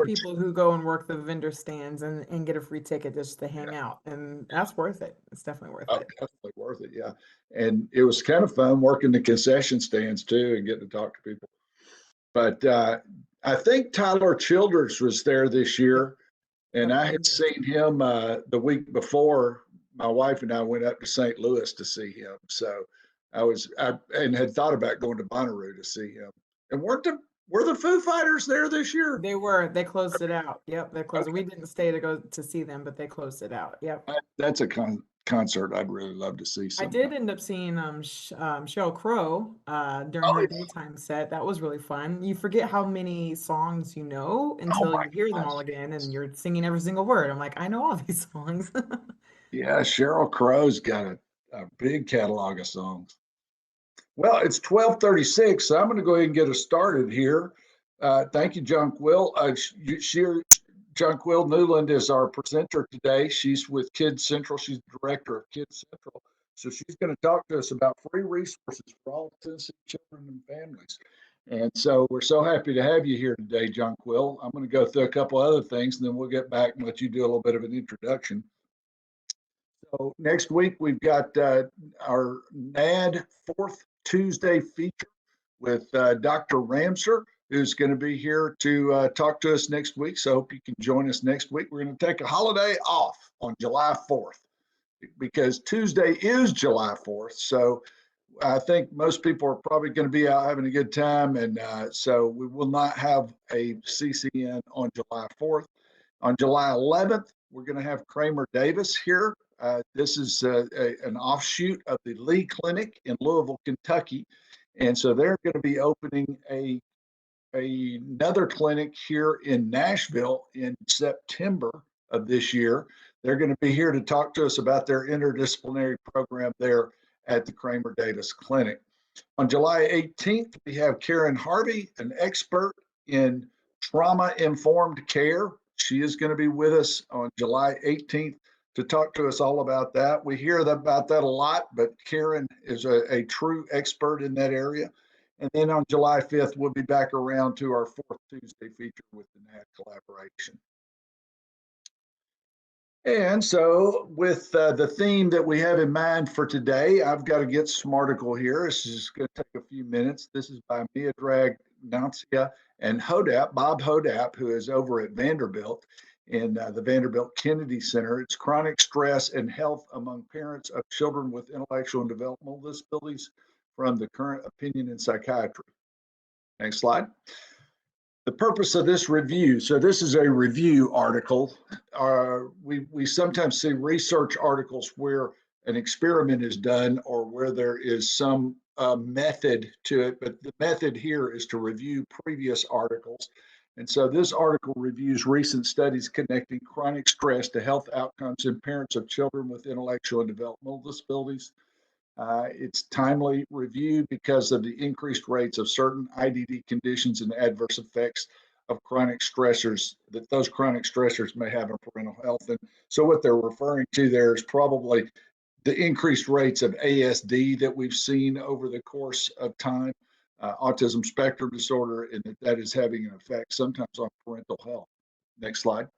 people who go and work the vendor stands and get a free ticket just to hang out, and that's worth it. It's definitely worth Oh, it. definitely worth it. Yeah. And it was kind of fun working the concession stands too and getting to talk to people. But I think Tyler Childers was there this Yeah, year, and yep, I he had was. seen him the week before. My wife and I went up to St. Louis to see him. So I and had thought about going to Bonnaroo to see him. And were the Foo Fighters there this year? They closed it out. Yep, they closed it. Okay. We didn't stay to go to see them, but they closed it out. Yep. That's a concert I'd really love to see I sometime. did end up seeing Sheryl Crow during Oh, her yeah. daytime set. That was really fun. You forget how many songs you know Oh until my you hear them all gosh. again and you're singing every single word. I'm like, I know all these songs. Yeah, Sheryl Crow's got a big catalog of songs. Well, it's 12:36, so I'm going to go ahead and get us started here. Thank you, John Quill. John Quill Newland is our presenter today. She's with Kids Central. She's the director of Kids Central. So she's going to talk to us about free resources for all Tennessee children and families. And so we're so happy to have you here today, John Quill. I'm going to go through a couple other things, and then we'll get back and let you do a little bit of an introduction. So next week we've got our NAD fourth Tuesday feature with Dr. Ramser, who's going to be here to talk to us next week. So I hope you can join us next week. We're going to take a holiday off on July 4th because Tuesday is July 4th. So I think most people are probably going to be out having a good time. And so we will not have a CCN on July 4th. On July 11th, we're going to have Kramer Davis here. This is an offshoot of the Lee Clinic in Louisville, Kentucky. And so they're going to be opening another clinic here in Nashville in September of this year. They're going to be here to talk to us about their interdisciplinary program there at the Kramer Davis Clinic. On July 18th, we have Karen Harvey, an expert in trauma-informed care. She is going to be with us on July 18th to talk to us all about that. We hear about that a lot, but Karen is a true expert in that area. And then on July 5th, we'll be back around to our fourth Tuesday feature with the NAD collaboration. And so with the theme that we have in mind for today, I've got to get Smarticle here. This is going to take a few minutes. This is by Miodrag Nancia and Hodap, Bob Hodap, who is over at Vanderbilt in the Vanderbilt Kennedy Center. It's chronic stress and health among parents of children with intellectual and developmental disabilities from the current opinion in psychiatry. Next slide. The purpose of this review, so this is a review article. We sometimes see research articles where an experiment is done or where there is some method to it, but the method here is to review previous articles. And so this article reviews recent studies connecting chronic stress to health outcomes in parents of children with intellectual and developmental disabilities. It's timely review because of the increased rates of certain IDD conditions and adverse effects of chronic stressors that those chronic stressors may have on parental health. And so what they're referring to there is probably the increased rates of ASD that we've seen over the course of time, autism spectrum disorder, and that is having an effect sometimes on parental health. Next slide.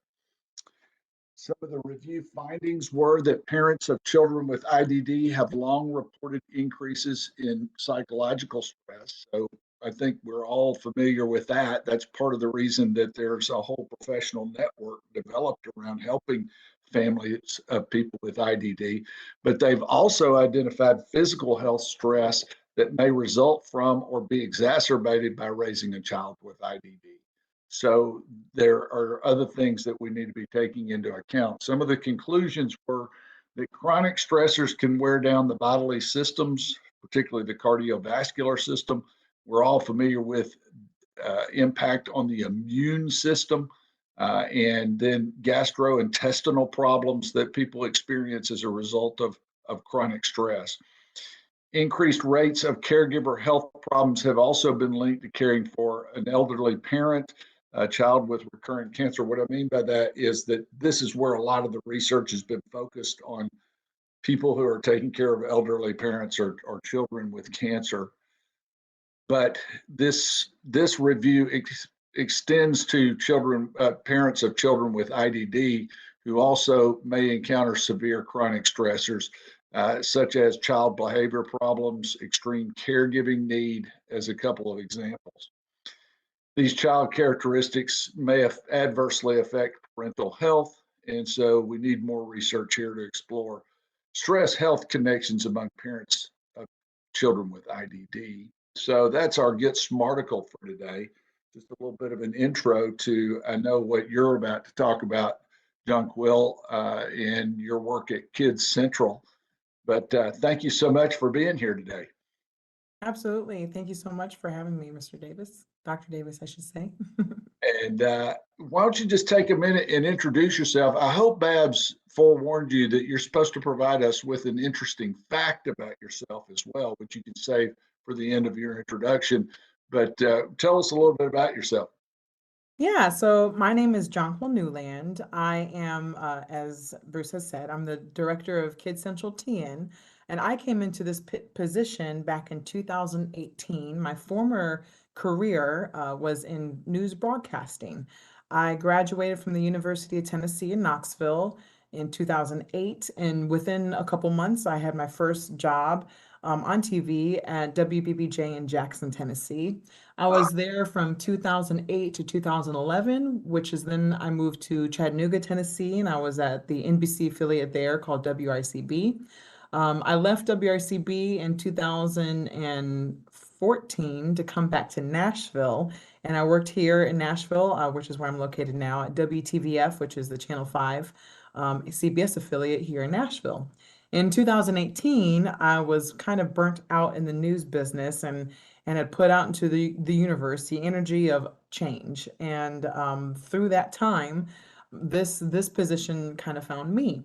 Some of the review findings were that parents of children with IDD have long reported increases in psychological stress. So I think we're all familiar with that. That's part of the reason that there's a whole professional network developed around helping families of people with IDD. But they've also identified physical health stress that may result from or be exacerbated by raising a child with IDD. So there are other things that we need to be taking into account. Some of the conclusions were that chronic stressors can wear down the bodily systems, particularly the cardiovascular system. We're all familiar with impact on the immune system and then gastrointestinal problems that people experience as a result of chronic stress. Increased rates of caregiver health problems have also been linked to caring for an elderly parent, a child with recurrent cancer. What I mean by that is that this is where a lot of the research has been focused on people who are taking care of elderly parents or children with cancer. But this review extends to children, parents of children with IDD who also may encounter severe chronic stressors, such as child behavior problems, extreme caregiving need, as a couple of examples. These child characteristics may adversely affect parental health, and so we need more research here to explore stress health connections among parents of children with IDD. So that's our Get Smarticle for today. Just a little bit of an intro to, I know what you're about to talk about, Jonquil, in your work at Kids Central. But thank you so much for being here today. Absolutely. Thank you so much for having me, Mr. Davis. Dr. Davis, I should say. And why don't you just take a minute and introduce yourself? I hope Babs forewarned you that you're supposed to provide us with an interesting fact about yourself as well, which you can save for the end of your introduction. But tell us a little bit about yourself. Yeah, so my name is Jonquil Newland. I am, as Bruce has said, I'm the director of Kids Central TN, and I came into this position back in 2018. My former career was in news broadcasting. I graduated from the University of Tennessee in Knoxville in 2008, and within a couple months, I had my first job on TV at WBBJ in Jackson, Tennessee. I was there from 2008 to 2011, which is then I moved to Chattanooga, Tennessee, and I was at the NBC affiliate there called WRCB. I left WRCB in 2014 to come back to Nashville, and I worked here in Nashville, which is where I'm located now, at WTVF, which is the Channel 5 CBS affiliate here in Nashville. In 2018, I was kind of burnt out in the news business and had put out into the universe the energy of change. And through that time, this position kind of found me.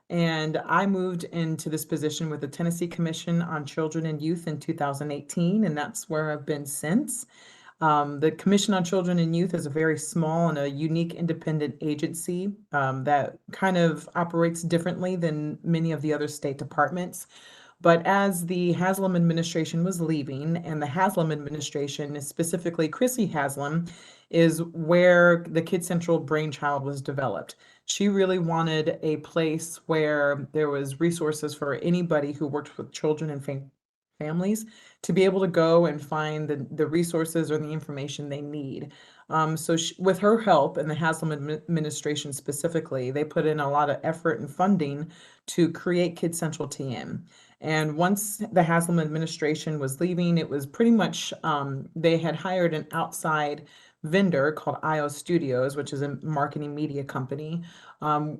And I moved into this position with the Tennessee Commission on Children and Youth in 2018, and that's where I've been since. The Commission on Children and Youth is a very small and a unique independent agency that kind of operates differently than many of the other state departments. But as the Haslam administration was leaving, and the Haslam administration, specifically Chrissy Haslam, is where the Kid Central brainchild was developed. She really wanted a place where there was resources for anybody who worked with children and families to be able to go and find the resources or the information they need. So with her help and the Haslam administration specifically, they put in a lot of effort and funding to create Kid Central TN. And once the Haslam administration was leaving, it was pretty much, they had hired an outside vendor called IO Studios, which is a marketing media company,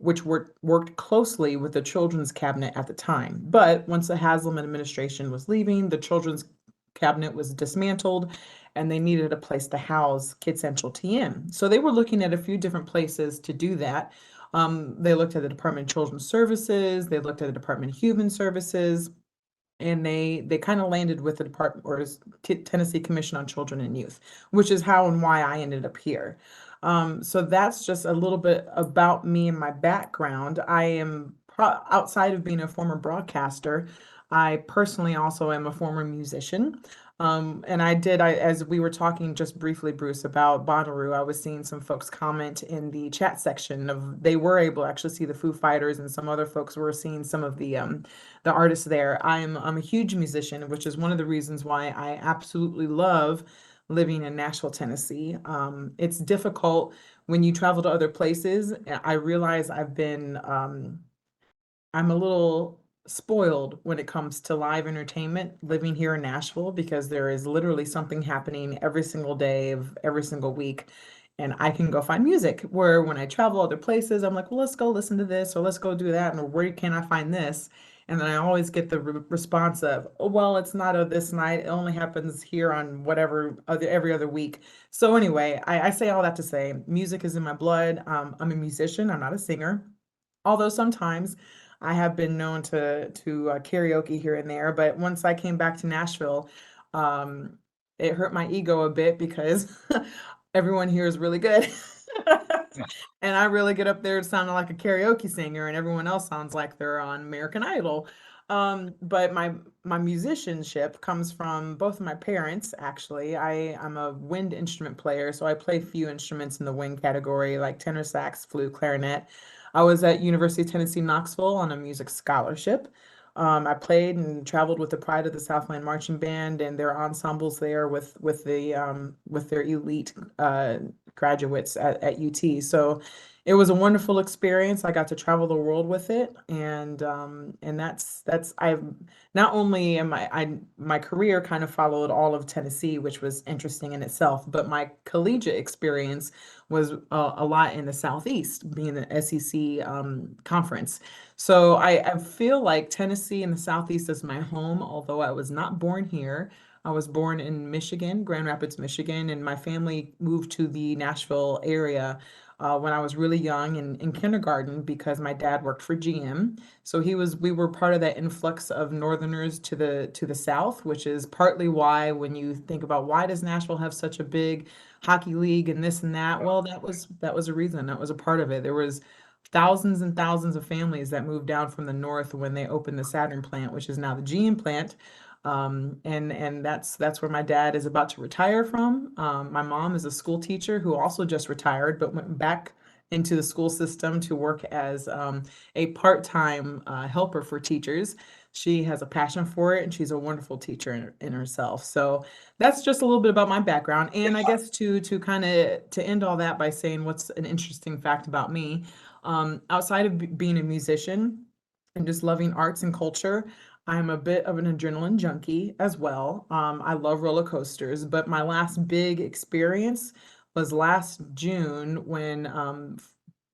which worked closely with the Children's Cabinet at the time. But once the Haslam administration was leaving, the Children's Cabinet was dismantled, and they needed a place to house Kid Central TN. So they were looking at a few different places to do that. They looked at the Department of Children's Services, they looked at the Department of Human Services, and they kind of landed with the Department or Tennessee Commission on Children and Youth, which is how and why I ended up here. So that's just a little bit about me and my background. I am outside of being a former broadcaster, I personally also am a former musician. And as we were talking just briefly, Bruce, about Bonnaroo, I was seeing some folks comment in the chat section of they were able to actually see the Foo Fighters, and some other folks were seeing some of the artists there. I'm a huge musician, which is one of the reasons why I absolutely love living in Nashville, Tennessee. It's difficult when you travel to other places. I realize I'm a little spoiled when it comes to live entertainment living here in Nashville, because there is literally something happening every single day of every single week. And I can go find music, where when I travel other places, I'm like, well, let's go listen to this, or let's go do that. And where can I find this? And then I always get the response of, oh, well, it's not of this night. It only happens here on whatever every other week. So anyway, I say all that to say music is in my blood. I'm a musician. I'm not a singer, although sometimes I have been known to karaoke here and there. But once I came back to Nashville, it hurt my ego a bit, because everyone here is really good. And I really get up there sounding like a karaoke singer, and everyone else sounds like they're on American Idol. But my musicianship comes from both of my parents, actually. I'm a wind instrument player, so I play few instruments in the wind category, like tenor sax, flute, clarinet. I was at University of Tennessee, Knoxville on a music scholarship. I played and traveled with the Pride of the Southland Marching Band and their ensembles there with their elite graduates at UT. So it was a wonderful experience. I got to travel the world with it, and that's I've not only am my career kind of followed all of Tennessee, which was interesting in itself, but my collegiate experience was a lot in the Southeast, being the SEC conference. So I feel like Tennessee and the Southeast is my home, although I was not born here. I was born in Michigan, Grand Rapids, Michigan, and my family moved to the Nashville area when I was really young in kindergarten because my dad worked for GM. So we were part of that influx of Northerners to the South, which is partly why when you think about why does Nashville have such a big hockey league and this and that, well, that was a reason. That was a part of it. There was thousands and thousands of families that moved down from the north when they opened the Saturn plant, which is now the GM plant. And that's where my dad is about to retire from. My mom is a school teacher who also just retired, but went back into the school system to work as a part-time helper for teachers. She has a passion for it, and she's a wonderful teacher in herself. So that's just a little bit about my background. And I guess to kind of to end all that by saying what's an interesting fact about me, outside of being a musician and just loving arts and culture. I'm a bit of an adrenaline junkie as well. I love roller coasters, but my last big experience was last June when,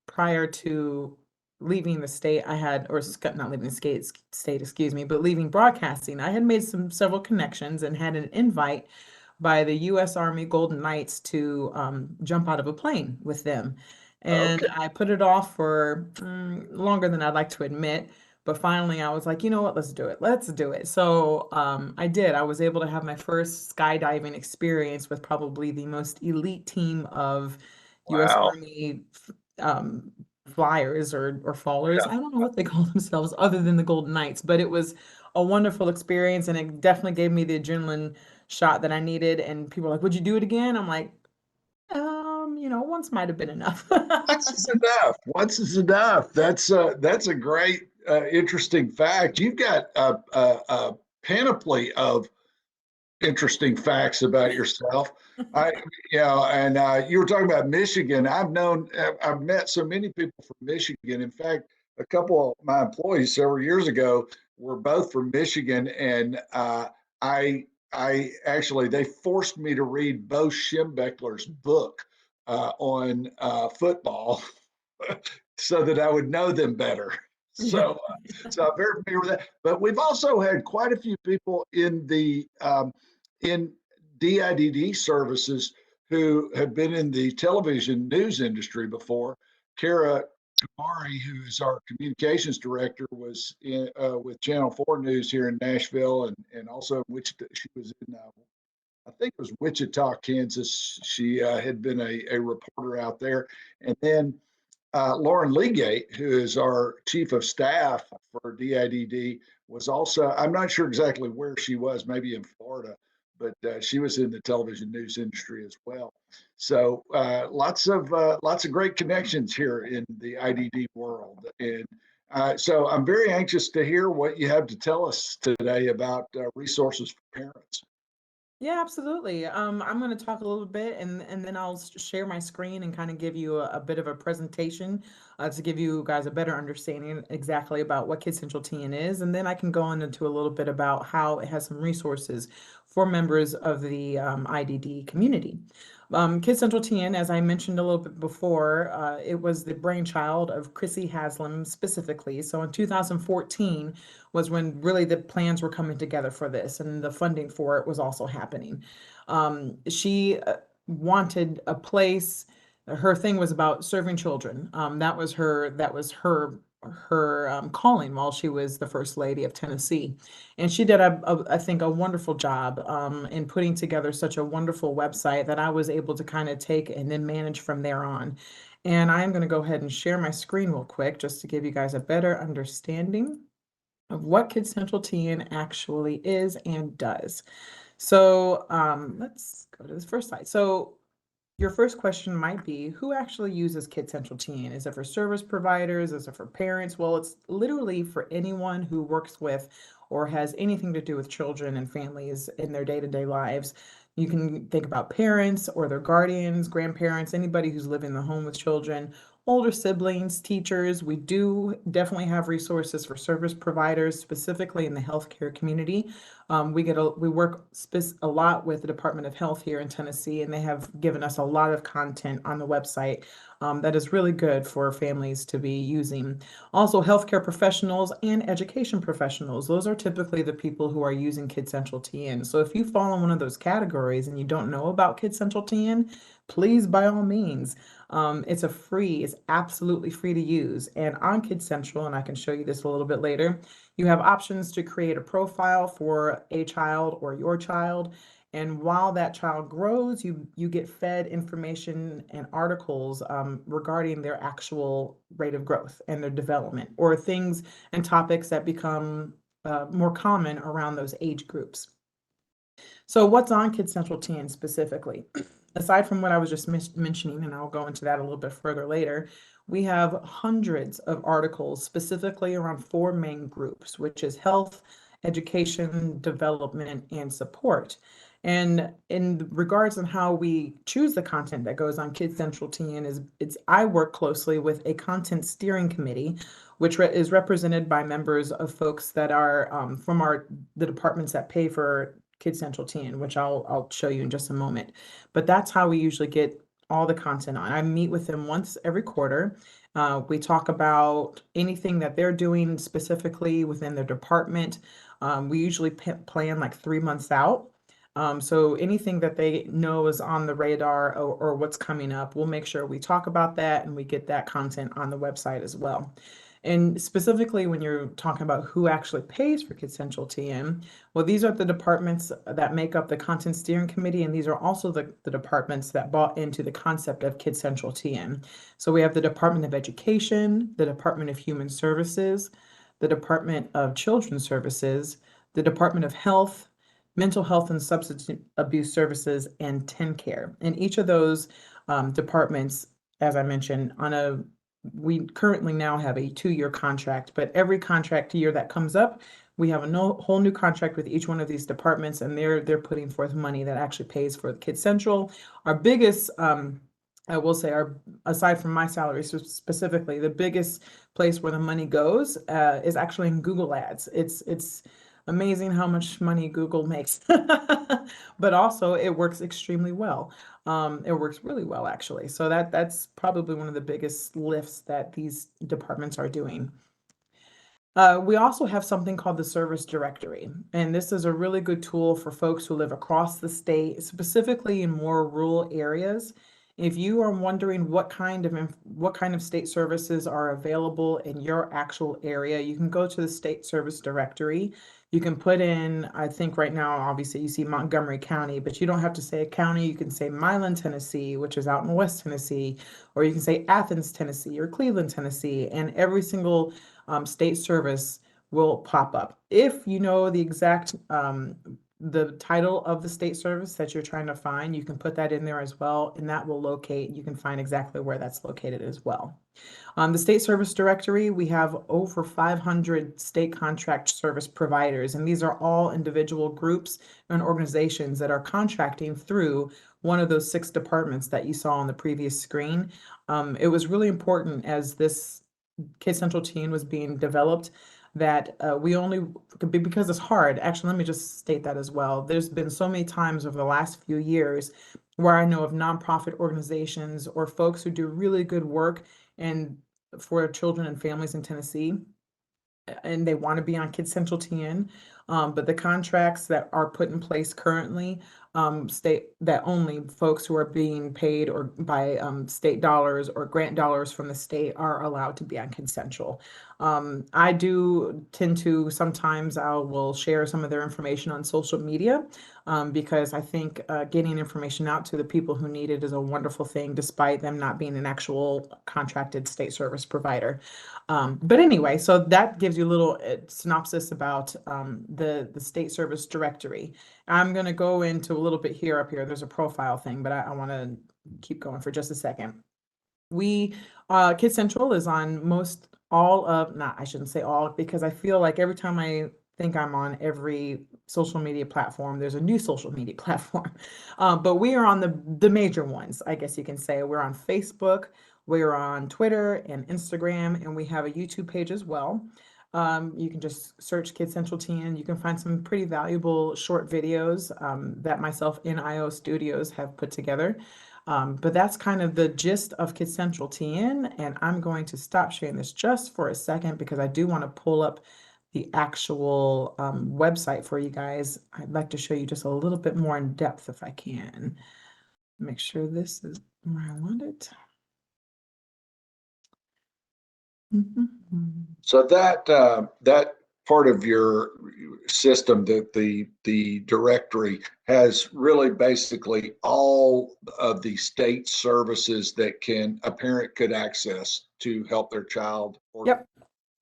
prior to leaving the state, I had, not leaving the state, excuse me, but leaving broadcasting, I had made several connections and had an invite by the U.S. Army Golden Knights to jump out of a plane with them. And Okay. I put it off for longer than I'd like to admit. But finally, I was like, you know what, let's do it. Let's do it. So I did. I was able to have my first skydiving experience with probably the most elite team of U.S. Wow. Army um, flyers or fallers. Yeah. I don't know what they call themselves other than the Golden Knights, but it was a wonderful experience and it definitely gave me the adrenaline shot that I needed. And people were like, would you do it again? I'm like, once might have been enough. Once is enough. Once is enough. That's a great, interesting fact. You've got a panoply of interesting facts about yourself. I, and you were talking about Michigan. I've met so many people from Michigan. In fact, a couple of my employees several years ago were both from Michigan, and I actually they forced me to read Bo Schembechler's book on football so that I would know them better. Yeah. So I'm very familiar with that. But we've also had quite a few people in the in DIDD services who have been in the television news industry before. Kara Kamari, who is our communications director, was with Channel 4 News here in Nashville and also Wichita. She was in, I think it was Wichita, Kansas. She had been a reporter out there. And then Lauren Legate, who is our chief of staff for DIDD, was also, I'm not sure exactly where she was, maybe in Florida, but she was in the television news industry as well. So lots of great connections here in the IDD world. And so I'm very anxious to hear what you have to tell us today about resources for parents. Yeah, absolutely. I'm going to talk a little bit and then I'll share my screen and kind of give you a bit of a presentation to give you guys a better understanding exactly about what Kids Central TN is. And then I can go on into a little bit about how it has some resources for members of the IDD community. Kids Central TN, as I mentioned a little bit before, it was the brainchild of Chrissy Haslam specifically. So in 2014, was when really the plans were coming together for this and the funding for it was also happening. She wanted a place. Her thing was about serving children. That was her calling while she was the first lady of Tennessee. And she did, I think, a wonderful job in putting together such a wonderful website that I was able to kind of take and then manage from there on. And I'm going to go ahead and share my screen real quick just to give you guys a better understanding of what Kids Central TN actually is and does. So let's go to this first slide. So your first question might be, who actually uses Kids Central TN? Is it for service providers? Is it for parents? Well, it's literally for anyone who works with or has anything to do with children and families in their day-to-day lives. You can think about parents or their guardians, grandparents, anybody who's living in the home with children, older siblings, teachers. We do definitely have resources for service providers, specifically in the healthcare community. We work a lot with the Department of Health here in Tennessee, and they have given us a lot of content on the website that is really good for families to be using. Also, healthcare professionals and education professionals. Those are typically the people who are using Kids Central TN. So if you fall in one of those categories and you don't know about Kids Central TN, please, by all means, it's absolutely free to use. And on Kids Central, and I can show you this a little bit later, you have options to create a profile for a child or your child. And while that child grows, you get fed information and articles regarding their actual rate of growth and their development, or things and topics that become more common around those age groups. So what's on Kids Central TN specifically? Aside from what I was just mentioning, and I'll go into that a little bit further later, we have hundreds of articles specifically around four main groups, which is health, education, development, and support. And in regards on how we choose the content that goes on Kids Central TN I work closely with a content steering committee, which is represented by members of folks that are from the departments that pay for Kids Central TN, which I'll show you in just a moment. But that's how we usually get all the content on. I meet with them once every quarter. We talk about anything that they're doing specifically within their department. We usually plan like 3 months out. So anything that they know is on the radar or what's coming up, we'll make sure we talk about that and we get that content on the website as well. And specifically, when you're talking about who actually pays for Kids Central TN, well, these are the departments that make up the Content Steering Committee, and these are also the departments that bought into the concept of Kids Central TN. So we have the Department of Education, the Department of Human Services, the Department of Children's Services, the Department of Health, Mental Health and Substance Abuse Services, and TennCare. And each of those departments, as I mentioned, we currently now have a 2-year contract, but every contract year that comes up, we have a whole new contract with each one of these departments, and they're putting forth money that actually pays for Kids Central. Our biggest, I will say, aside from my salary specifically, the biggest place where the money goes is actually in Google Ads. It's amazing how much money Google makes, but also it works extremely well. It works really well, actually. So that's probably one of the biggest lifts that these departments are doing. We also have something called the Service Directory, and this is a really good tool for folks who live across the state, specifically in more rural areas. If you are wondering what kind of state services are available in your actual area, you can go to the State Service Directory. You can put in, I think right now, obviously you see Montgomery County, but you don't have to say a county. You can say Milan, Tennessee, which is out in West Tennessee, or you can say Athens, Tennessee, or Cleveland, Tennessee, and every single state service will pop up. If you know the exact the title of the state service that you're trying to find, you can put that in there as well, and that will locate, you can find exactly where that's located as well. The State Service Directory, we have over 500 state contract service providers, and these are all individual groups and organizations that are contracting through one of those 6 departments that you saw on the previous screen. It was really important as this Kids Central TN was being developed that because it's hard. Actually, let me just state that as well. There's been so many times over the last few years where I know of nonprofit organizations or folks who do really good work and for children and families in Tennessee, and they want to be on Kids Central TN, But the contracts that are put in place currently state that only folks who are being paid or by state dollars or grant dollars from the state are allowed to be on consensual. I do tend to sometimes I will share some of their information on social media because I think getting information out to the people who need it is a wonderful thing, despite them not being an actual contracted state service provider. But anyway, so that gives you a little synopsis about the state service directory. I'm going to go into a little bit here up here. There's a profile thing, but I want to keep going for just a second. We, Kid Central is on most all of, not, I shouldn't say all, because I feel like every time I think I'm on every social media platform, there's a new social media platform. But we are on the major ones, I guess you can say. We're on Facebook, we're on Twitter and Instagram, and we have a YouTube page as well. You can just search Kid Central TN. You can find some pretty valuable short videos that myself in IO Studios have put together. But that's kind of the gist of Kid Central TN, and I'm going to stop sharing this just for a second because I do want to pull up the actual website for you guys. I'd like to show you just a little bit more in depth if I can. Make sure this is where I want it. So that part of your system, that the directory has really basically all of the state services that a parent could access to help their child. Yep.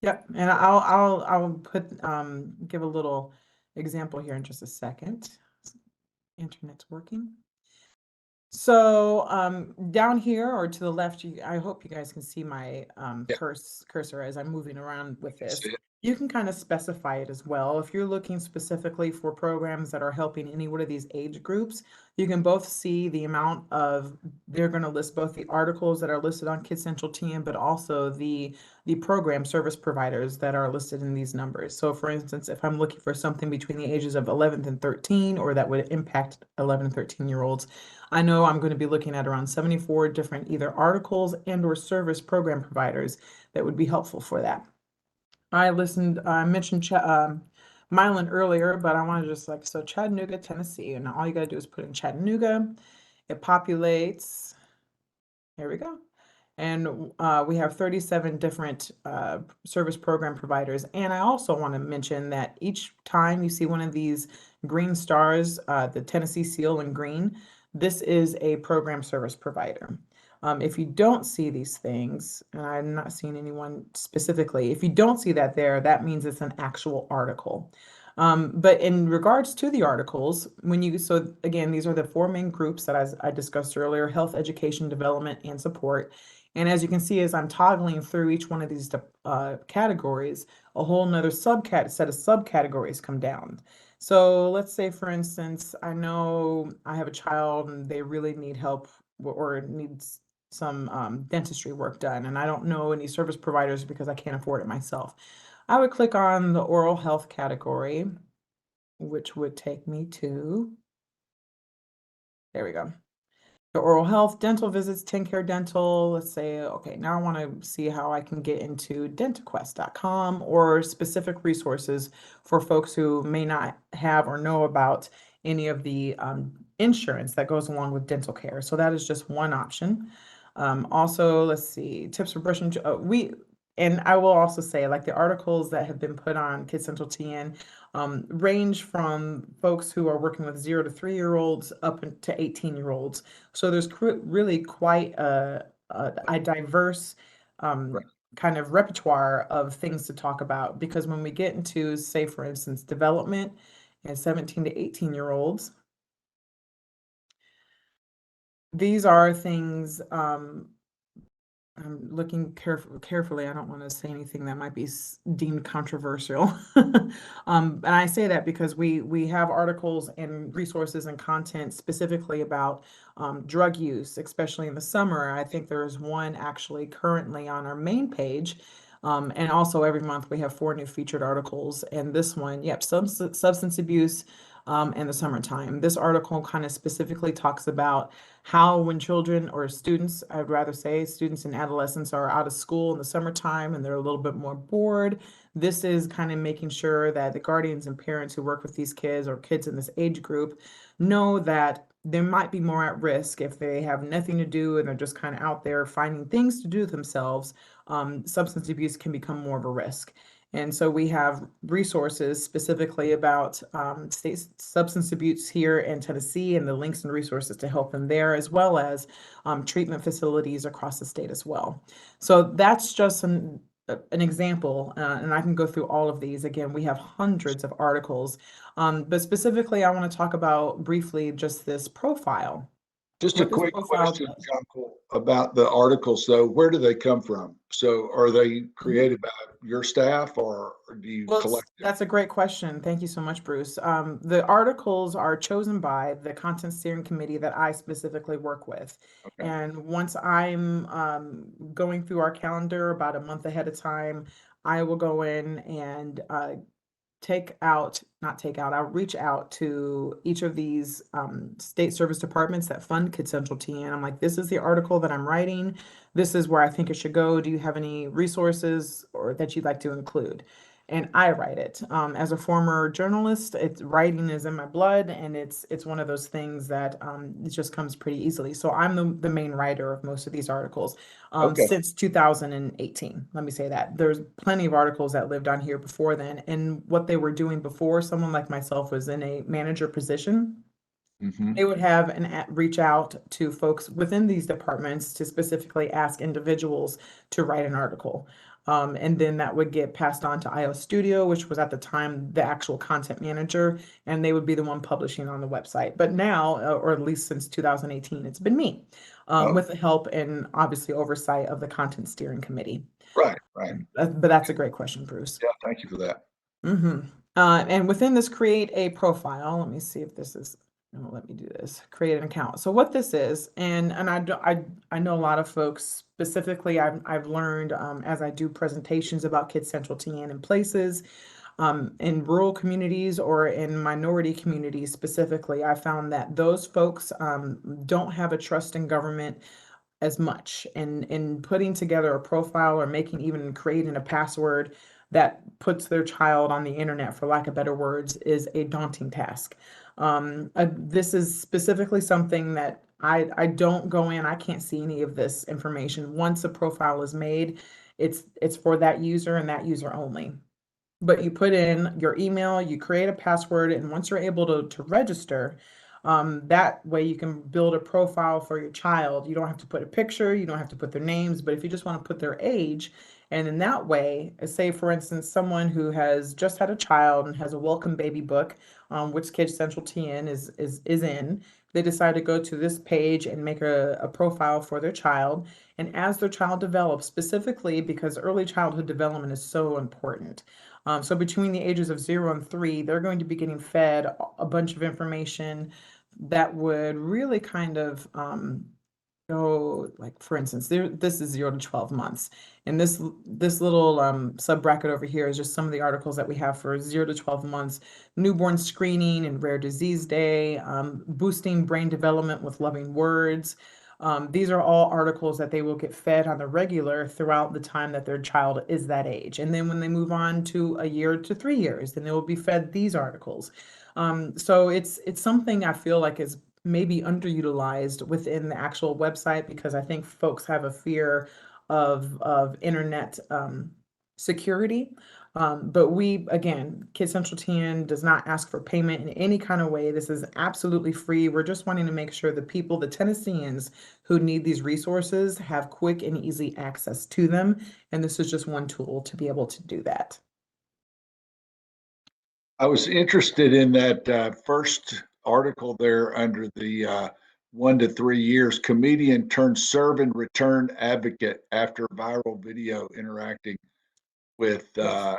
Yep. And I'll put give a little example here in just a second. Internet's working. So down here or to the left, I hope you guys can see my Yeah. cursor as I'm moving around with this. See it? You can kind of specify it as well. If you're looking specifically for programs that are helping any one of these age groups, you can both see the amount of, they're going to list both the articles that are listed on Kid Central TN, but also the program service providers that are listed in these numbers. So for instance, if I'm looking for something between the ages of 11 and 13, or that would impact 11 and 13-year-olds, I know I'm going to be looking at around 74 different either articles and or service program providers that would be helpful for that. I mentioned Milan earlier, but I want to just so Chattanooga, Tennessee, and all you got to do is put in Chattanooga. It populates. There we go. And we have 37 different service program providers. And I also want to mention that each time you see one of these green stars, the Tennessee seal in green, this is a program service provider. If you don't see these things, and I'm not seeing anyone specifically, if you don't see that there, that means it's an actual article. But in regards to the articles, so again, these are the four main groups that I discussed earlier: health, education, development, and support. And as you can see, as I'm toggling through each one of these categories, a whole nother set of subcategories come down. So let's say, for instance, I know I have a child and they really need help or needs some dentistry work done, and I don't know any service providers because I can't afford it myself. I would click on the oral health category, which would take me to, there we go. The oral health, dental visits, TenCare Dental. Let's say, okay, now I want to see how I can get into DentaQuest.com or specific resources for folks who may not have or know about any of the insurance that goes along with dental care. So that is just one option. Also, let's see, tips for brushing. And I will also say, like, the articles that have been put on Kid Central TN range from folks who are working with 0 to 3-year-olds up to 18-year-olds. So there's really quite a diverse kind of repertoire of things to talk about, because when we get into, say, for instance, development and 17 to 18-year-olds, these are things I'm looking carefully. I don't want to say anything that might be deemed controversial. And I say that because we have articles and resources and content specifically about drug use, especially in the summer. I think there's one actually currently on our main page. And also every month we have 4 new featured articles. And this one, yep, substance abuse, in the summertime. This article kind of specifically talks about how when children or students, I'd rather say students and adolescents are out of school in the summertime and they're a little bit more bored. This is kind of making sure that the guardians and parents who work with these kids or kids in this age group know that they might be more at risk if they have nothing to do and they're just kind of out there finding things to do themselves. Substance abuse can become more of a risk. And so we have resources specifically about state substance abuse here in Tennessee and the links and resources to help them there, as well as treatment facilities across the state as well. So that's just an example, and I can go through all of these. Again, we have hundreds of articles, but specifically, I want to talk about briefly just this profile. Just a What this quick profile question, does. Uncle, about the articles. So where do they come from? So are they created by your staff or do you Well, collect them? that's a great question. Thank you so much, Bruce. The articles are chosen by the content steering committee that I specifically work with. Okay. And once I'm going through our calendar about a month ahead of time, I will go in and I'll reach out to each of these state service departments that fund Kids Central TN. I'm like, this is the article that I'm writing. This is where I think it should go. Do you have any resources or that you'd like to include? And I write it. As a former journalist, writing is in my blood, and it's one of those things that it just comes pretty easily. So I'm the main writer of most of these articles Okay. since 2018. Let me say that. There's plenty of articles that lived on here before then, and what they were doing before someone like myself was in a manager position. Hmm. They would have reach out to folks within these departments to specifically ask individuals to write an article. And then that would get passed on to IO Studio, which was at the time the actual content manager, and they would be the one publishing on the website. But now, or at least since 2018, it's been me, Oh, with the help and obviously oversight of the content steering committee. right, right. But that's a great question, Bruce. Yeah, thank you for that. Mm-hmm. And within this, create a profile. Let me see if this is gonna let me do this. Create an account. So what this is, and I know a lot of folks specifically. I've learned as I do presentations about Kids Central TN in places, in rural communities or in minority communities specifically. I found that those folks don't have a trust in government as much, and in putting together a profile or making even creating a password that puts their child on the internet, for lack of better words, is a daunting task. This is specifically something that I don't go in, I can't see any of this information. Once a profile is made, it's for that user and that user only. But you put in your email, you create a password, and once you're able to register, that way you can build a profile for your child. You don't have to put a picture, you don't have to put their names, but if you just want to put their age, and in that way, say for instance, someone who has just had a child and has a welcome baby book, which Kids Central TN is in, they decide to go to this page and make a profile for their child. And as their child develops, specifically because early childhood development is so important. So between the ages of 0 and 3, they're going to be getting fed a bunch of information that would really kind of go, like for instance, this is 0 to 12 months, and this little sub bracket over here is just some of the articles that we have for 0 to 12 months: newborn screening and rare disease day, boosting brain development with loving words. These are all articles that they will get fed on the regular throughout the time that their child is that age. And then when they move on to a year to 3 years, then they will be fed these articles. So it's something I feel like is maybe underutilized within the actual website, because I think folks have a fear of internet security. But we, again, Kids Central TN does not ask for payment in any kind of way. This is absolutely free. We're just wanting to make sure the people, the Tennesseans who need these resources, have quick and easy access to them. And this is just one tool to be able to do that. I was interested in that first article there under the 1 to 3 years, comedian turned serve and return advocate after viral video interacting with Yes.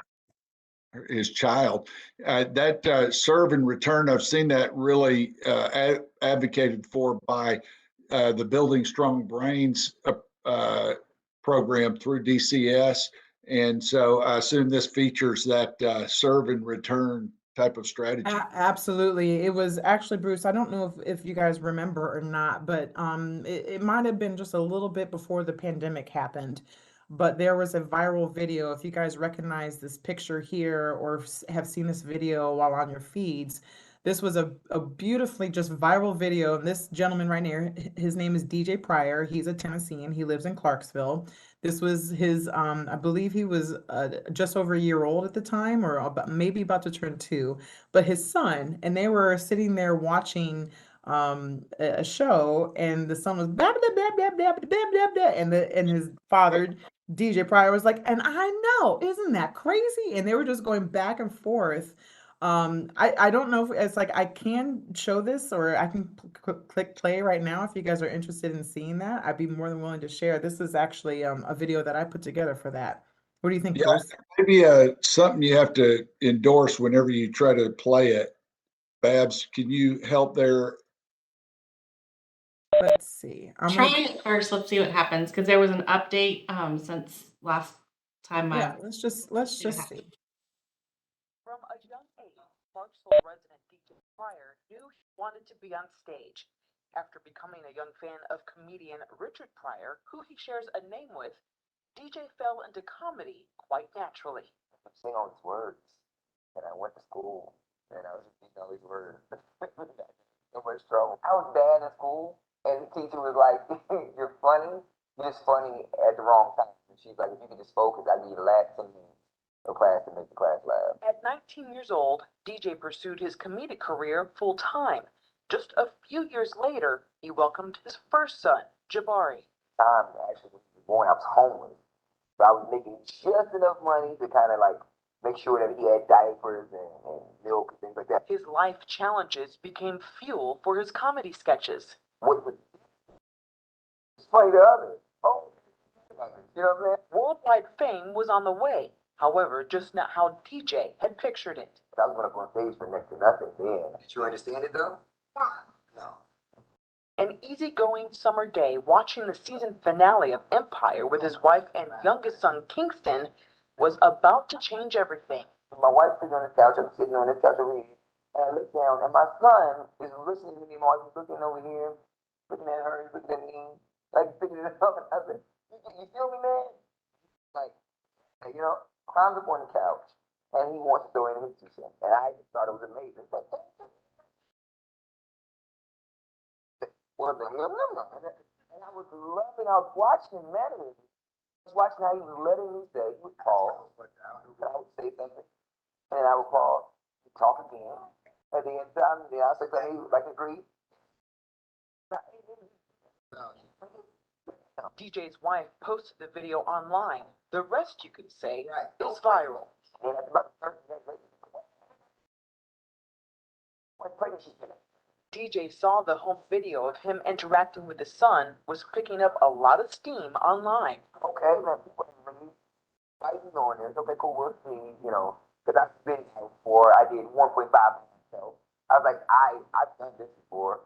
his child. That serve and return, I've seen that really advocated for by the Building Strong Brains program through DCS. And so I assume this features that serve and return type of strategy. Absolutely. It was actually, Bruce, I don't know if you guys remember or not, but it might have been just a little bit before the pandemic happened. But there was a viral video. If you guys recognize this picture here or have seen this video while on your feeds, this was a beautifully just viral video. And this gentleman right here, his name is DJ Pryor. He's a Tennessean. He lives in Clarksville. This was his, I believe he was just over a year old at the time, or maybe about to turn 2, but his son, and they were sitting there watching a show, and the son was blah blah blah blah blah blah blah blah, blah, and his father, DJ Pryor, was like, and I know, isn't that crazy? And they were just going back and forth. I don't know if it's like I can show this or I can click play right now if you guys are interested in seeing that. I'd be more than willing to share. This is actually a video that I put together for that. What do you think, Yeah, Bruce? maybe something you have to endorse whenever you try to play it. Babs, can you help there? Let's see. I'm Try gonna, it first. Let's see what happens because there was an update since last time yeah, I let's see what just happens. see. From a young age, Clarksville resident DJ Pryor knew he wanted to be on stage. After becoming a young fan of comedian Richard Pryor, who he shares a name with, DJ fell into comedy quite naturally. I sing all these words, and I went to school, and I was repeating all these words. So much trouble. I was bad in school, and the teacher was like, "You're funny. You're just funny at the wrong time." And she's like, "If you could just focus, I'd be the last thing in class to make the class laugh." At 19 years old, DJ pursued his comedic career full time. Just a few years later, he welcomed his first son, Jabari. Actually, when he was born, I was homeless, so I was making just enough money to kind of like make sure that he had diapers and milk and things like that. His life challenges became fuel for his comedy sketches. What was funny to others? Oh, you know what I'm saying? Worldwide fame was on the way, however, just not how DJ had pictured it. I was gonna go on stage for next to nothing then. Did you understand it though? No. An easygoing summer day watching the season finale of Empire with his wife and youngest son Kingston was about to change everything. My wife's sitting on the couch, I'm sitting on the couch reading, and I look down, and my son is listening to me while he's looking over here, looking at her, he's looking at me, like picking it up, and I said, you feel me, man? Like, you know, climbs up on the couch, and he wants to throw in his 2 cents, and I just thought it was amazing. Like, well, and I was loving, I was watching him mannerisms. I was watching how he was letting me say, he would pause, and I would say something, and I would pause, he'd talk again, and then I'd say something, like agree. DJ's wife posted the video online. The rest, you could say, is viral. And that's about 30 minutes later. What pregnancy? DJ saw the home video of him interacting with his son was picking up a lot of steam online. Okay, now people are really fighting on this. Okay, cool, we'll see, you know, because I've been here before. I did 1.5 so I was like, I've done this before,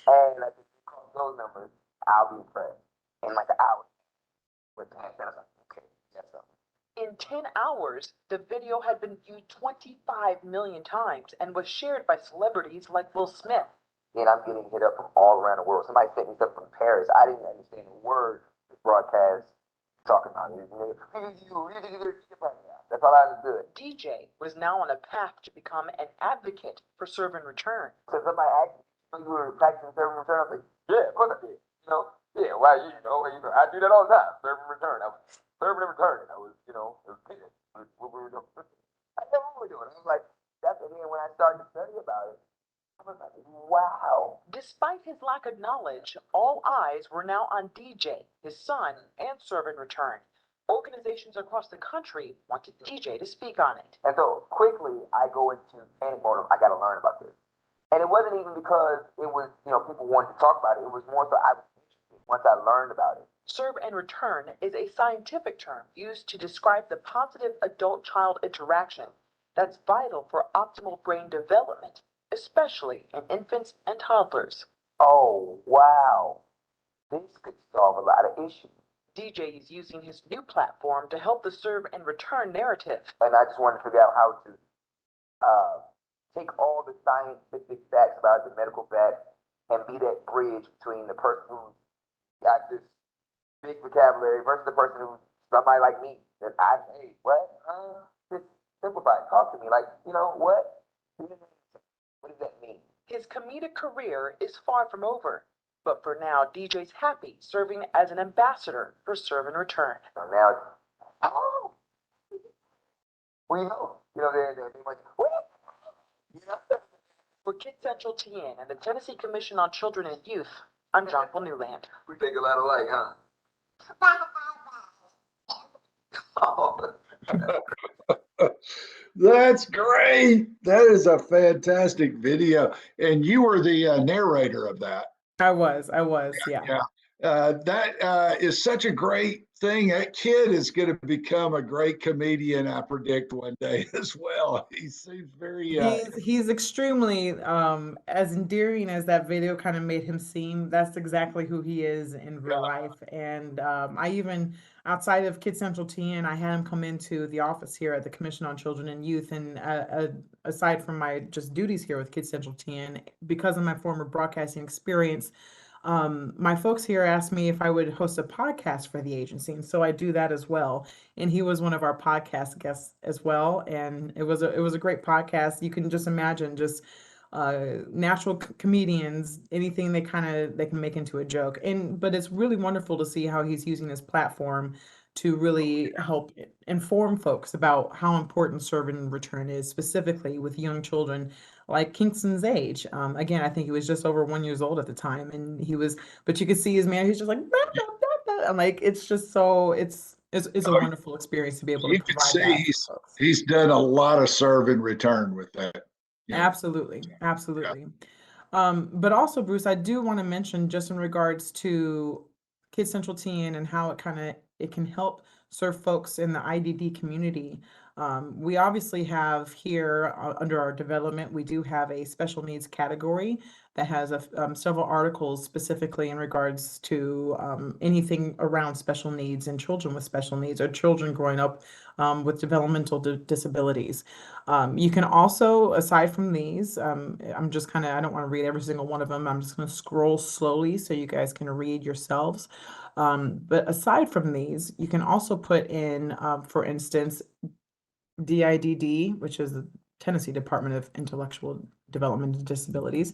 and like if you cross those numbers, I'll be impressed. In like an hour. With that, I was like, okay, that's something. In 10 hours, the video had been viewed 25 million times and was shared by celebrities like Will Smith. And I'm getting hit up from all around the world. Somebody sent me stuff from Paris. I didn't understand a word the broadcast talking about. That's all I understood. DJ was now on a path to become an advocate for serve and return. So somebody asked me, you were practicing serve and return? I was like, yeah, of course I did. You know, yeah, why, I do that all the time. Serve and return. I was serving and returning. I was, it was good. What we were doing. I knew what we were doing. I was like, that's it. And when I started to study about it, I was like, wow. Despite his lack of knowledge, all eyes were now on DJ, his son, and serve and return. Organizations across the country wanted DJ to speak on it. And so quickly, I go into training for them. I got to learn about this. And it wasn't even because it was, people wanted to talk about it. It was more so I was interested once I learned about it. Serve and return is a scientific term used to describe the positive adult-child interaction that's vital for optimal brain development, especially in infants and toddlers. Oh, wow. This could solve a lot of issues. DJ is using his new platform to help the serve and return narrative. And I just wanted to figure out how to take all the scientific facts about the medical facts and be that bridge between the person who's got this big vocabulary versus the person who's somebody like me that I hey, what? Just simplify it. Talk to me. Like, you know, what? What does that mean? His comedic career is far from over, but for now, DJ's happy serving as an ambassador for Serve and Return. So now, oh, well, they like, what? You know? For Kid Central TN and the Tennessee Commission on Children and Youth, I'm Jonquil Newland. We think a lot alike, huh? That's great. That is a fantastic video. And you were the narrator of that. I was, yeah. Yeah. That is such a great thing. That kid is going to become a great comedian, I predict, one day as well. He seems very He's extremely as endearing as that video kind of made him seem. That's exactly who he is in real life. And I even outside of Kid Central TN, I had him come into the office here at the Commission on Children and Youth. And aside from my just duties here with Kid Central TN, because of my former broadcasting experience, my folks here asked me if I would host a podcast for the agency, and so I do that as well. And he was one of our podcast guests as well, and it was a great podcast. You can just imagine just natural comedians, anything they can make into a joke. But it's really wonderful to see how he's using his platform to really help inform folks about how important Serve and Return is, specifically with young children like Kingston's age. Again, I think he was just over 1 year old at the time, and but you could see his man, he's just like, I'm like, it's just so, it's a wonderful experience to be able to you can provide see that to folks. he's done a lot of Serve and Return with that. Yeah. Absolutely. But also, Bruce, I do want to mention just in regards to Kid Central TN and how it can help serve folks in the IDD community. We obviously have here under our development, we do have a special needs category that has several articles specifically in regards to anything around special needs and children with special needs or children growing up with developmental disabilities. You can also, aside from these, I'm just I don't want to read every single one of them. I'm just going to scroll slowly so you guys can read yourselves. But aside from these, you can also put in, for instance, DIDD, which is the Tennessee Department of Intellectual Development and Disabilities,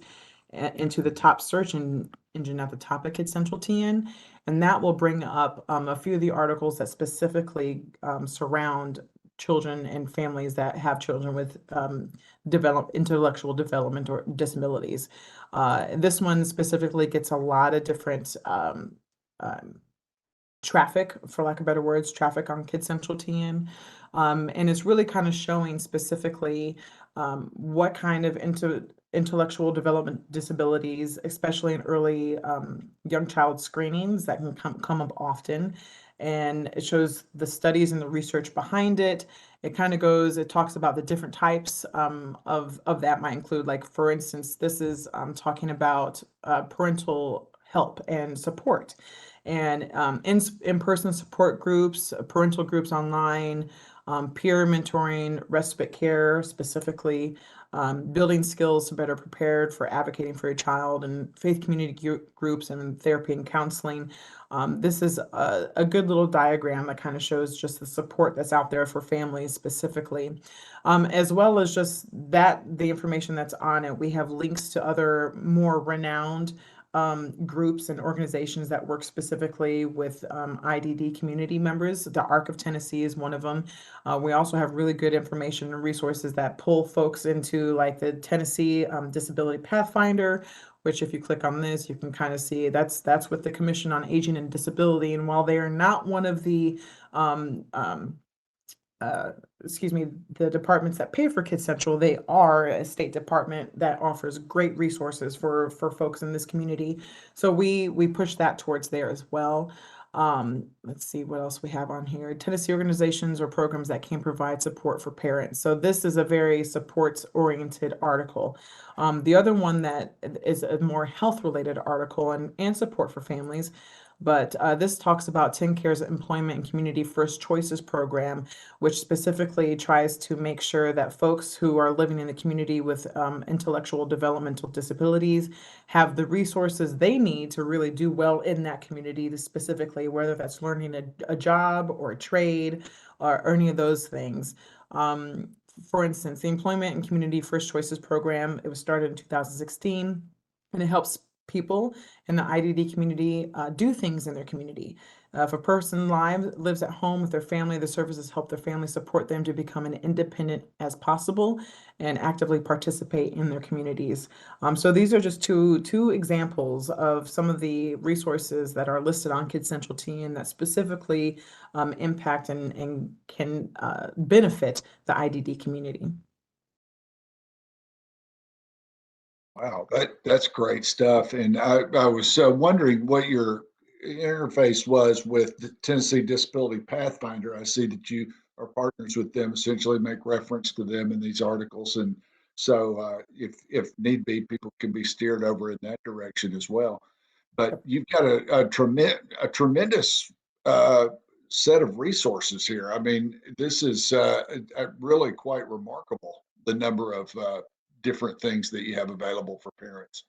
into the top search engine at the top of Kid Central TN, and that will bring up a few of the articles that specifically surround children and families that have children with intellectual development or disabilities. This one specifically gets a lot of different traffic, for lack of better words, traffic on Kid Central TN. And it's really kind of showing specifically what kind of intellectual development disabilities, especially in early young child screenings that can come up often. And it shows the studies and the research behind it. It talks about the different types of that might include, like, for instance, this is talking about parental help and support, and in-person support groups, parental groups online, peer mentoring, respite care specifically, building skills to better prepared for advocating for your child, and faith community groups and therapy and counseling. This is a good little diagram that kind of shows just the support that's out there for families specifically, as well as just the information that's on it. We have links to other more renowned groups and organizations that work specifically with IDD community members. The ARC of Tennessee is one of them. We also have really good information and resources that pull folks into, like, the Tennessee Disability Pathfinder, which, if you click on this, you can kind of see that's with the Commission on Aging and Disability. And while they are not one of the the departments that pay for Kid Central, they are a state department that offers great resources for folks in this community. So we push that towards there as well. Let's see what else we have on here. Tennessee organizations or programs that can provide support for parents. So this is a very supports-oriented article. The other one that is a more health-related article and support for families. But this talks about TennCare's Employment and Community First Choices program, which specifically tries to make sure that folks who are living in the community with intellectual developmental disabilities have the resources they need to really do well in that community, specifically, whether that's learning a job or a trade or any of those things. For instance, the Employment and Community First Choices program, it was started in 2016, and it helps people in the IDD community do things in their community. If a person lives at home with their family, the services help their family support them to become as independent as possible and actively participate in their communities. So these are just two examples of some of the resources that are listed on Kids Central TN that specifically impact and can benefit the IDD community. Wow, that's great stuff. And I was wondering what your interface was with the Tennessee Disability Pathfinder. I see that you are partners with them, essentially make reference to them in these articles. And so if need be, people can be steered over in that direction as well. But you've got a tremendous set of resources here. I mean, this is really quite remarkable, the number of different things that you have available for parents.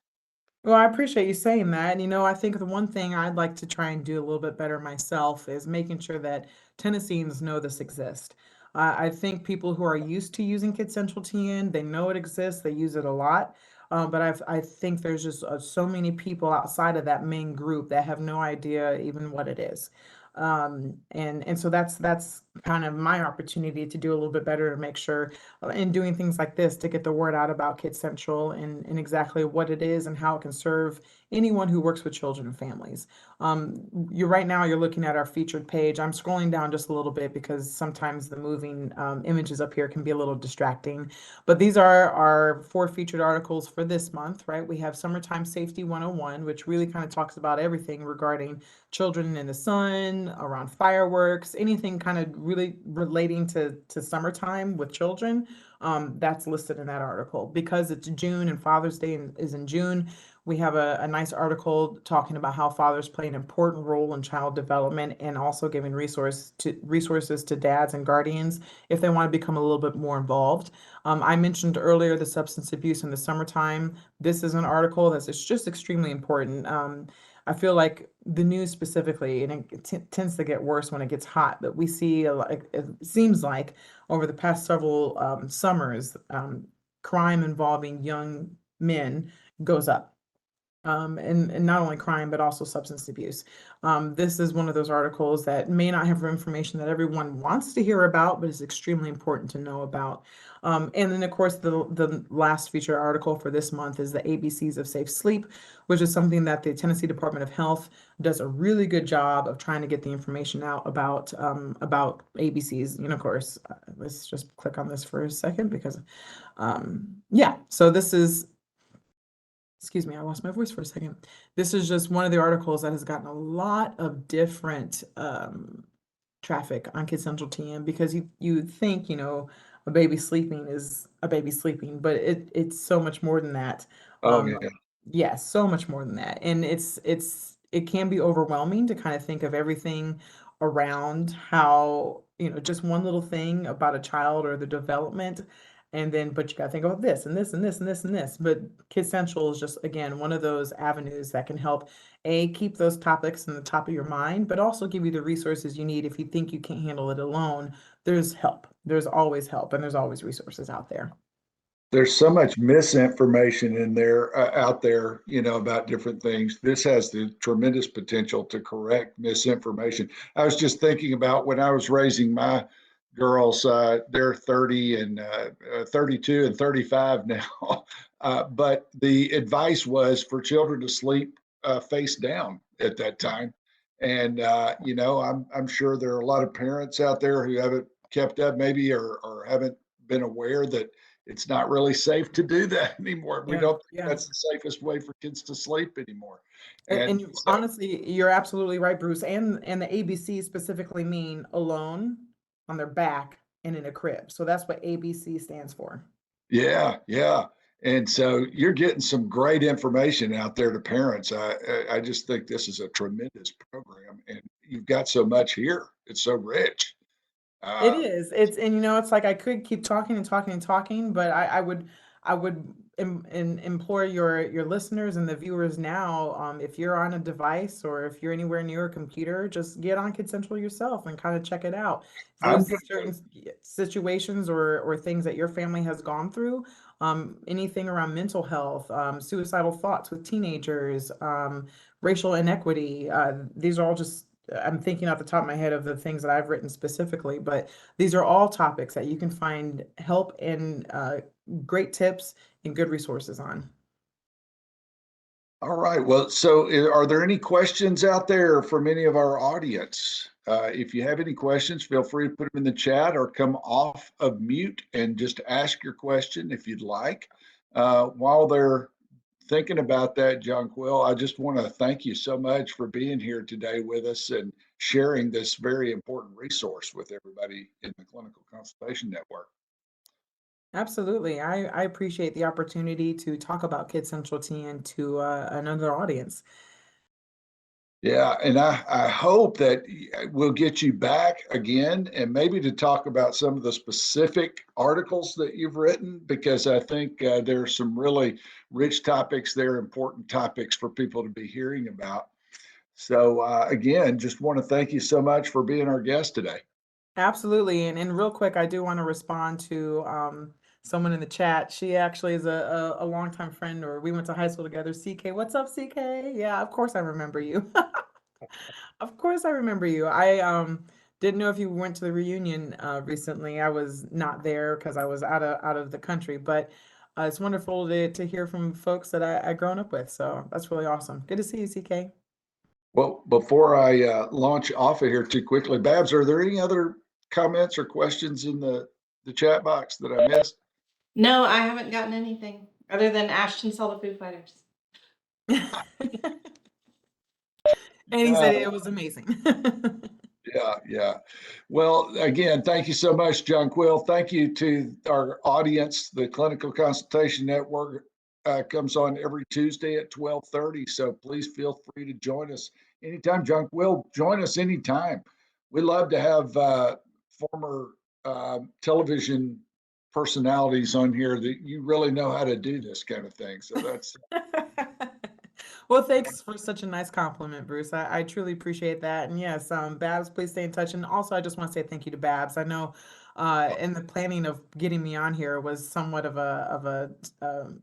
Well, I appreciate you saying that. And, I think the one thing I'd like to try and do a little bit better myself is making sure that Tennesseans know this exists. I think people who are used to using Kids Central TN, they know it exists, they use it a lot. But I think there's just so many people outside of that main group that have no idea even what it is. And so that's kind of my opportunity to do a little bit better to make sure in doing things like this to get the word out about Kids Central and exactly what it is and how it can serve anyone who works with children and families. Right now you're looking at our featured page. I'm scrolling down just a little bit because sometimes the moving images up here can be a little distracting. But these are our 4 featured articles for this month, right? We have Summertime Safety 101, which really kind of talks about everything regarding children in the sun, around fireworks, anything kind of really relating to summertime with children. That's listed in that article. Because it's June and Father's Day is in June, we have a nice article talking about how fathers play an important role in child development and also giving resources to dads and guardians if they want to become a little bit more involved. I mentioned earlier the substance abuse in the summertime. This is an article it's just extremely important. I feel like the news specifically, and it tends to get worse when it gets hot, but we see it seems like over the past several summers, crime involving young men goes up. And not only crime, but also substance abuse. This is one of those articles that may not have information that everyone wants to hear about, but is extremely important to know about. And then, of course, the last feature article for this month is the ABCs of Safe Sleep, which is something that the Tennessee Department of Health does a really good job of trying to get the information out about ABCs. Of course, let's just click on this for a second because, yeah, so this is. Excuse me, I lost my voice for a second. This is just one of the articles that has gotten a lot of different traffic on Kids Central TN because you think, a baby sleeping is a baby sleeping, but it's so much more than that. Oh, yeah. Yes, so much more than that. And it can be overwhelming to kind of think of everything around how, just one little thing about a child or the development. But you got to think about this and this and this and this and this. But Kids Central is just, again, one of those avenues that can help keep those topics in the top of your mind, but also give you the resources you need if you think you can't handle it alone. There's help. There's always help, and there's always resources out there. There's so much misinformation in there, out there, about different things. This has the tremendous potential to correct misinformation. I was just thinking about when I was raising my girls, they're 30 and 32 and 35 now. But the advice was for children to sleep face down at that time. And, I'm sure there are a lot of parents out there who haven't kept up maybe or haven't been aware that it's not really safe to do that anymore. We don't think that's the safest way for kids to sleep anymore. And honestly, you're absolutely right, Bruce. And the ABC specifically mean alone, on their back, and in a crib. So that's what ABC stands for. Yeah. And so you're getting some great information out there to parents. I just think this is a tremendous program, and you've got so much here. It's so rich. It Uh, is. And it's like I could keep talking and talking and talking, but I would implore your listeners and the viewers now, if you're on a device or if you're anywhere near a computer, just get on Kid Central yourself and kind of check it out. If I'm there's gonna certain situations or things that your family has gone through, anything around mental health, suicidal thoughts with teenagers, racial inequity, these are all just I'm thinking off the top of my head of the things that I've written specifically, but these are all topics that you can find help and great tips and good resources on. All right. Well, so are there any questions out there from any of our audience? If you have any questions, feel free to put them in the chat or come off of mute and just ask your question if you'd like. While they're thinking about that, Jonquil, I just want to thank you so much for being here today with us and sharing this very important resource with everybody in the Clinical Consultation Network. Absolutely. I appreciate the opportunity to talk about Kid Central TN to another audience. Yeah, and I hope that we'll get you back again and maybe to talk about some of the specific articles that you've written, because I think there are some really rich topics there, important topics for people to be hearing about. So again, just want to thank you so much for being our guest today. Absolutely. And real quick, I do want to respond to someone in the chat. She actually is a longtime friend, or we went to high school together. CK, what's up, CK? Yeah, of course I remember you. Of course I remember you. I didn't know if you went to the reunion recently. I was not there because I was out of the country, but it's wonderful to hear from folks that I grown up with. So that's really awesome. Good to see you, CK. Well, before I launch off of here too quickly, Babs, are there any other comments or questions in the chat box that I missed? No, I haven't gotten anything other than Ashton saw the Foo Fighters. And he said it was amazing. Yeah, yeah. Well, again, thank you so much, Jonquil. Thank you to our audience. The Clinical Consultation Network comes on every Tuesday at 12:30. So please feel free to join us anytime. Jonquil, join us anytime. We love to have former television personalities on here that you really know how to do this kind of thing. So that's Well, thanks for such a nice compliment, Bruce. I truly appreciate that. And yes, Babs, please stay in touch. And also, I just want to say thank you to Babs. I know in the planning of getting me on here was somewhat of a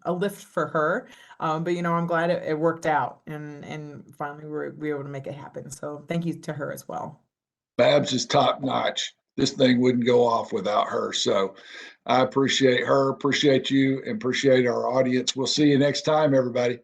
lift for her. But I'm glad it worked out, and finally we were able to make it happen. So thank you to her as well. Babs is top notch. This thing wouldn't go off without her. So I appreciate her, appreciate you, and appreciate our audience. We'll see you next time, everybody.